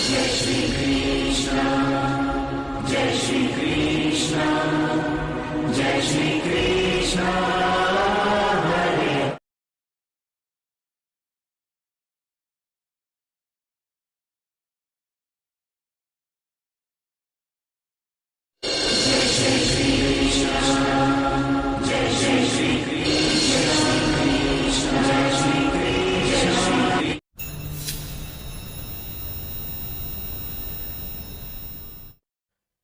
जय श्री कृष्ण जय श्री कृष्ण जय श्री कृष्ण हरे। जय श्री कृष्ण जय श्री कृष्ण जय श्री कृष्ण।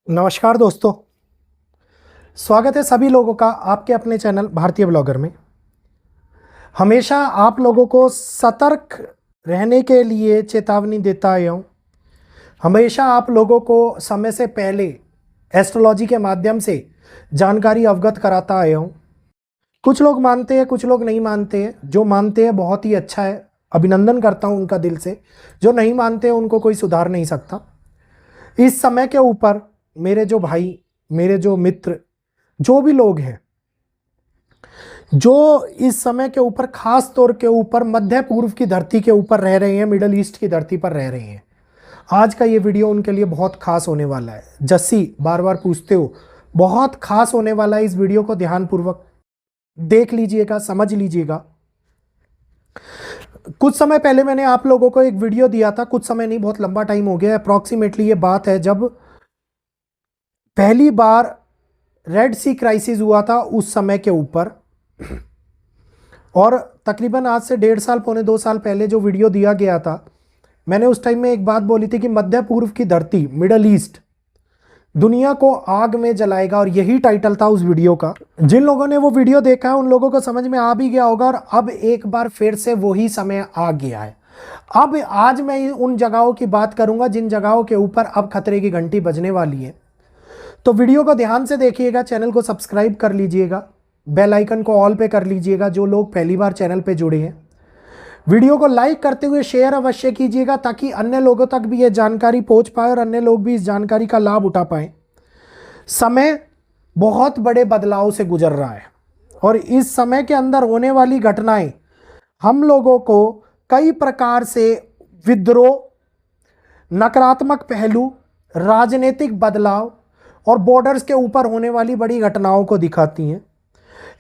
नमस्कार दोस्तों, स्वागत है सभी लोगों का आपके अपने चैनल भारतीय ब्लॉगर में। हमेशा आप लोगों को सतर्क रहने के लिए चेतावनी देता आया हूँ। हमेशा आप लोगों को समय से पहले एस्ट्रोलॉजी के माध्यम से जानकारी अवगत कराता आया हूँ। कुछ लोग मानते हैं, कुछ लोग नहीं मानते हैं। जो मानते हैं बहुत ही अच्छा है, अभिनंदन करता हूँ उनका दिल से। जो नहीं मानते हैं उनको कोई सुधार नहीं सकता। इस समय के ऊपर मेरे जो भाई, मेरे जो मित्र, जो भी लोग हैं जो इस समय के ऊपर खास तौर के ऊपर मध्य पूर्व की धरती के ऊपर रह रहे हैं, मिडल ईस्ट की धरती पर रह रहे हैं, आज का ये वीडियो उनके लिए बहुत खास होने वाला है। जस्सी बार बार पूछते हो, बहुत खास होने वाला है। इस वीडियो को ध्यानपूर्वक देख लीजिएगा, समझ लीजिएगा। कुछ समय पहले मैंने आप लोगों को एक वीडियो दिया था, कुछ समय नहीं, बहुत लंबा टाइम हो गया। अप्रॉक्सीमेटली ये बात है जब पहली बार रेड सी क्राइसिस हुआ था उस समय के ऊपर, और तकरीबन आज से 1.5 साल पौने 2 साल पहले जो वीडियो दिया गया था, मैंने उस टाइम में एक बात बोली थी कि मध्य पूर्व की धरती, मिडल ईस्ट, दुनिया को आग में जलाएगा, और यही टाइटल था उस वीडियो का। जिन लोगों ने वो वीडियो देखा है उन लोगों को समझ में आ भी गया होगा, और अब एक बार फिर से वही समय आ गया है। अब आज मैं उन जगहों की बात करूंगा जिन जगहों के ऊपर अब खतरे की घंटी बजने वाली है। तो वीडियो को ध्यान से देखिएगा, चैनल को सब्सक्राइब कर लीजिएगा, बेल आइकन को ऑल पे कर लीजिएगा जो लोग पहली बार चैनल पे जुड़े हैं। वीडियो को लाइक करते हुए शेयर अवश्य कीजिएगा ताकि अन्य लोगों तक भी ये जानकारी पहुंच पाए और अन्य लोग भी इस जानकारी का लाभ उठा पाए। समय बहुत बड़े बदलाव से गुजर रहा है, और इस समय के अंदर होने वाली घटनाएं हम लोगों को कई प्रकार से विद्रोह, नकारात्मक पहलू, राजनीतिक बदलाव और बॉर्डर्स के ऊपर होने वाली बड़ी घटनाओं को दिखाती हैं।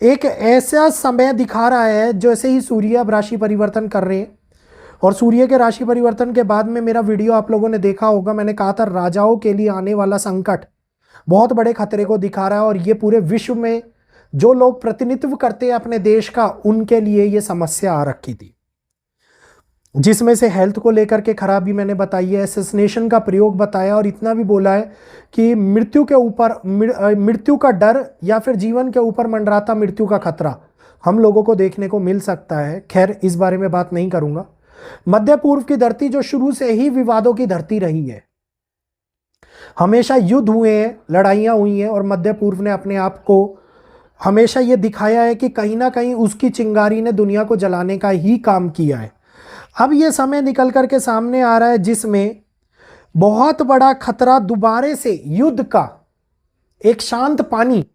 एक ऐसा समय दिखा रहा है जैसे ही सूर्य अब राशि परिवर्तन कर रहे हैं, और सूर्य के राशि परिवर्तन के बाद में मेरा वीडियो आप लोगों ने देखा होगा, मैंने कहा था राजाओं के लिए आने वाला संकट बहुत बड़े खतरे को दिखा रहा है, और ये पूरे विश्व में जो लोग प्रतिनिधित्व करते हैं अपने देश का, उनके लिए ये समस्या आ रखी थी, जिसमें से हेल्थ को लेकर के खराबी मैंने बताई है, एसेसिनेशन का प्रयोग बताया, और इतना भी बोला है कि मृत्यु के ऊपर, मृत्यु का डर या फिर जीवन के ऊपर मंडराता मृत्यु का खतरा हम लोगों को देखने को मिल सकता है। खैर, इस बारे में बात नहीं करूंगा। मध्य पूर्व की धरती जो शुरू से ही विवादों की धरती रही है, हमेशा युद्ध हुए हैं, लड़ाइयां हुई हैं, और मध्य पूर्व ने अपने आप को हमेशा ये दिखाया है कि कहीं ना कहीं उसकी चिंगारी ने दुनिया को जलाने का ही काम किया है। अब ये समय निकल करके सामने आ रहा है जिसमें बहुत बड़ा खतरा दोबारे से युद्ध का, एक शांत पानी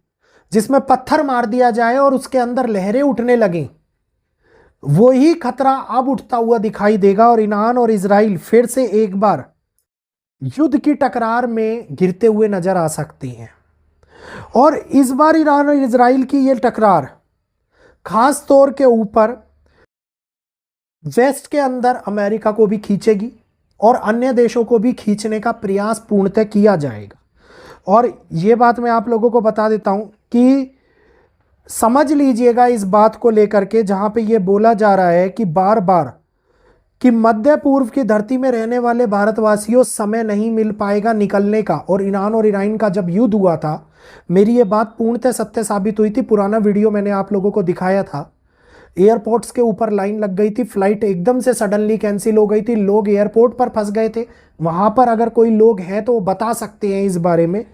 जिसमें पत्थर मार दिया जाए और उसके अंदर लहरें उठने लगें, वही खतरा अब उठता हुआ दिखाई देगा, और ईरान और इजराइल फिर से एक बार युद्ध की टकरार में गिरते हुए नजर आ सकते हैं। और इस बार ईरान और इजराइल की यह टकरार खास तौर के ऊपर वेस्ट के अंदर अमेरिका को भी खींचेगी, और अन्य देशों को भी खींचने का प्रयास पूर्णतः किया जाएगा। और ये बात मैं आप लोगों को बता देता हूं कि समझ लीजिएगा इस बात को लेकर के, जहां पे ये बोला जा रहा है कि बार बार कि मध्य पूर्व की धरती में रहने वाले भारतवासियों समय नहीं मिल पाएगा निकलने का। और ईरान का जब युद्ध हुआ था, मेरी ये बात पूर्णतः सत्य साबित हुई थी। पुराना वीडियो मैंने आप लोगों को दिखाया था, एयरपोर्ट्स के ऊपर लाइन लग गई थी, फ्लाइट एकदम से सडनली कैंसिल हो गई थी, लोग एयरपोर्ट पर फंस गए थे। वहां पर अगर कोई लोग हैं तो वो बता सकते हैं इस बारे में।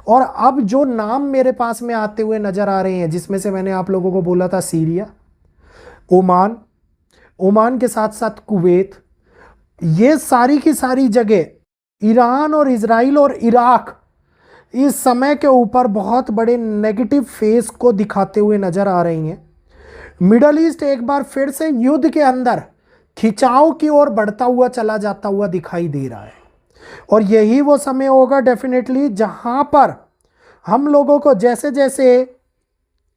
और अब जो नाम मेरे पास में आते हुए नजर आ रहे हैं, जिसमें से मैंने आप लोगों को बोला था सीरिया, ओमान के साथ साथ कुवैत, ये सारी की सारी जगह ईरान और इजराइल और इराक इस समय के ऊपर बहुत बड़े नेगेटिव फेस को दिखाते हुए नजर आ रही हैं। मिडल ईस्ट एक बार फिर से युद्ध के अंदर खिंचाव की ओर बढ़ता हुआ चला जाता हुआ दिखाई दे रहा है। और यही वो समय होगा डेफिनेटली जहां पर हम लोगों को जैसे जैसे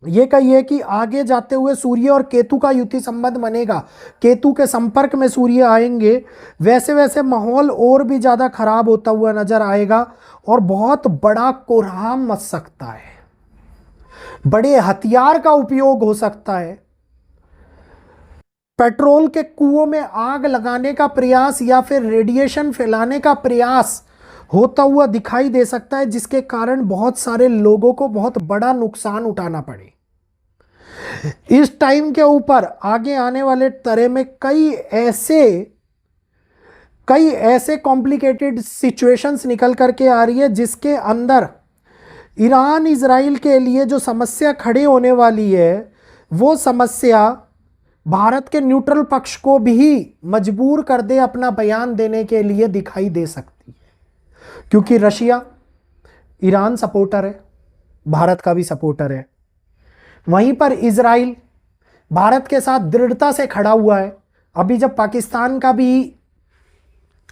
ये कहिए कि आगे जाते हुए सूर्य और केतु का युति संबंध बनेगा, केतु के संपर्क में सूर्य आएंगे, वैसे वैसे माहौल और भी ज़्यादा खराब होता हुआ नजर आएगा और बहुत बड़ा कोहराम मच सकता है, बड़े हथियार का उपयोग हो सकता है। पेट्रोल के कुओं में आग लगाने का प्रयास या फिर रेडिएशन फैलाने का प्रयास होता हुआ दिखाई दे सकता है, जिसके कारण बहुत सारे लोगों को बहुत बड़ा नुकसान उठाना पड़े। इस टाइम के ऊपर आगे आने वाले तरह में कई ऐसे कॉम्प्लिकेटेड सिचुएशंस निकल करके आ रही है, जिसके अंदर ईरान इजराइल के लिए जो समस्या खड़ी होने वाली है वो समस्या भारत के न्यूट्रल पक्ष को भी मजबूर कर दे अपना बयान देने के लिए दिखाई दे सकती है, क्योंकि रशिया ईरान सपोर्टर है, भारत का भी सपोर्टर है। वहीं पर इजराइल भारत के साथ दृढ़ता से खड़ा हुआ है। अभी जब पाकिस्तान का भी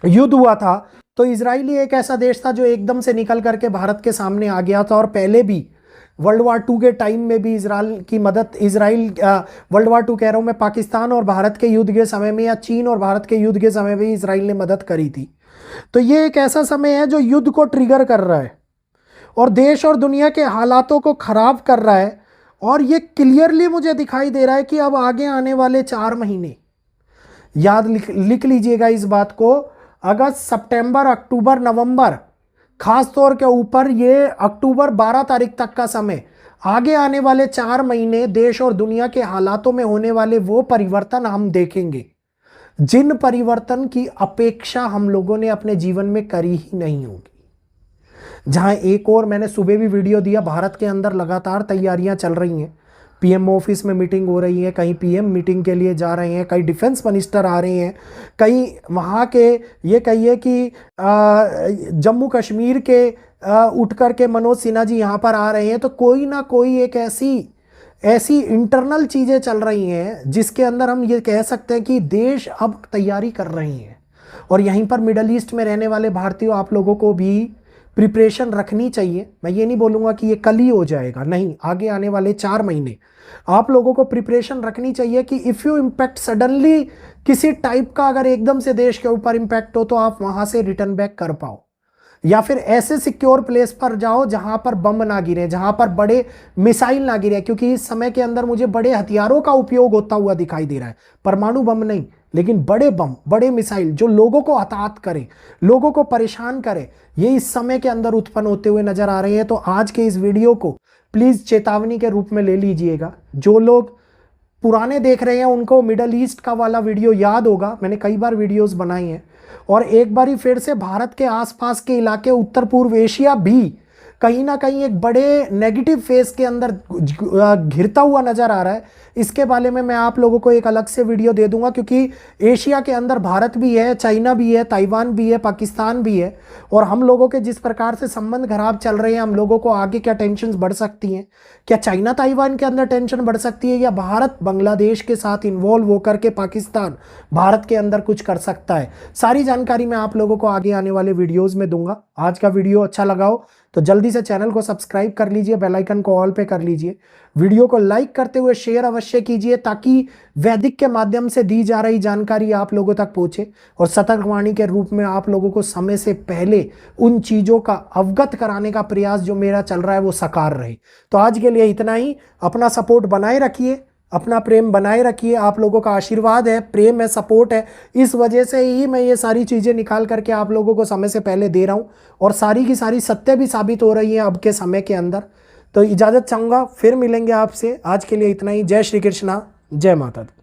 युद्ध हुआ था तो इजराइल ही एक ऐसा देश था जो एकदम से निकल करके भारत के सामने आ गया था, और पहले भी वर्ल्ड वार 2 के टाइम में भी इजराइल की मदद, वर्ल्ड वार 2 कह रहा हूँ मैं, पाकिस्तान और भारत के युद्ध के समय में या चीन और भारत के युद्ध के समय में इजराइल ने मदद करी थी। तो ये एक ऐसा समय है जो युद्ध को ट्रिगर कर रहा है और देश और दुनिया के हालातों को खराब कर रहा है। और ये क्लियरली मुझे दिखाई दे रहा है कि अब आगे आने वाले 4 महीने, याद लिख लीजिएगा इस बात को, अगस्त, सितंबर, अक्टूबर, नवंबर, खास तौर के ऊपर ये अक्टूबर 12 तारीख तक का समय, आगे आने वाले 4 महीने देश और दुनिया के हालातों में होने वाले वो परिवर्तन हम देखेंगे जिन परिवर्तन की अपेक्षा हम लोगों ने अपने जीवन में करी ही नहीं होगी। जहां एक और मैंने सुबह भी वीडियो दिया, भारत के अंदर लगातार तैयारियां चल रही हैं, पीएम ऑफिस में मीटिंग हो रही है, कहीं पीएम मीटिंग के लिए जा रहे हैं, कई डिफेंस मिनिस्टर आ रहे हैं, कई वहाँ के ये कहिए कि जम्मू कश्मीर के उठ कर के मनोज सिन्हा जी यहाँ पर आ रहे हैं। तो कोई ना कोई एक ऐसी इंटरनल चीज़ें चल रही हैं जिसके अंदर हम ये कह सकते हैं कि देश अब तैयारी कर रहे हैं। और यहीं पर मिडल ईस्ट में रहने वाले भारतीयों, आप लोगों को भी प्रिपरेशन रखनी चाहिए। मैं ये नहीं बोलूँगा कि ये कल ही हो जाएगा, नहीं, आगे आने वाले 4 महीने आप लोगों को प्रिपरेशन रखनी चाहिए कि इफ़ यू इम्पैक्ट सडनली किसी टाइप का अगर एकदम से देश के ऊपर इम्पैक्ट हो तो आप वहाँ से रिटर्न बैक कर पाओ, या फिर ऐसे सिक्योर प्लेस पर जाओ जहाँ पर बम ना गिरे, जहाँ पर बड़े मिसाइल ना गिरे, क्योंकि इस समय के अंदर मुझे बड़े हथियारों का उपयोग होता हुआ दिखाई दे रहा है। परमाणु बम नहीं, लेकिन बड़े बम, बड़े मिसाइल जो लोगों को हताहत करे, लोगों को परेशान करे, ये इस समय के अंदर उत्पन्न होते हुए नजर आ रहे हैं। तो आज के इस वीडियो को प्लीज़ चेतावनी के रूप में ले लीजिएगा। जो लोग पुराने देख रहे हैं उनको मिडल ईस्ट का वाला वीडियो याद होगा, मैंने कई बार वीडियोस बनाई हैं। और एक बारी फिर से भारत के आसपास के इलाके, उत्तर पूर्व एशिया भी कहीं ना कहीं एक बड़े नेगेटिव फेज के अंदर घिरता हुआ नज़र आ रहा है। इसके बारे में मैं आप लोगों को एक अलग से वीडियो दे दूंगा, क्योंकि एशिया के अंदर भारत भी है, चाइना भी है, ताइवान भी है, पाकिस्तान भी है, और हम लोगों के जिस प्रकार से संबंध खराब चल रहे हैं, हम लोगों को आगे क्या टेंशन बढ़ सकती हैं, क्या चाइना ताइवान के अंदर टेंशन बढ़ सकती है, या भारत बांग्लादेश के साथ इन्वॉल्व होकर के पाकिस्तान भारत के अंदर कुछ कर सकता है, सारी जानकारी मैं आप लोगों को आगे आने वाले वीडियोज़ में दूंगा। आज का वीडियो अच्छा लगा हो तो जल्दी से चैनल को सब्सक्राइब कर लीजिए, बेल आइकन को ऑल पे कर लीजिए, वीडियो को लाइक करते हुए शेयर अवश्य कीजिए ताकि वैदिक के माध्यम से दी जा रही जानकारी आप लोगों तक पहुंचे और सतर्कवाणी के रूप में आप लोगों को समय से पहले उन चीज़ों का अवगत कराने का प्रयास जो मेरा चल रहा है वो साकार रहे। तो आज के लिए इतना ही। अपना सपोर्ट बनाए रखिए, अपना प्रेम बनाए रखिए। आप लोगों का आशीर्वाद है, प्रेम है, सपोर्ट है, इस वजह से ही मैं ये सारी चीज़ें निकाल करके आप लोगों को समय से पहले दे रहा हूँ, और सारी की सारी सत्य भी साबित हो रही है अब के समय के अंदर। तो इजाज़त चाहूँगा, फिर मिलेंगे आपसे। आज के लिए इतना ही। जय श्री कृष्णा, जय माता दी।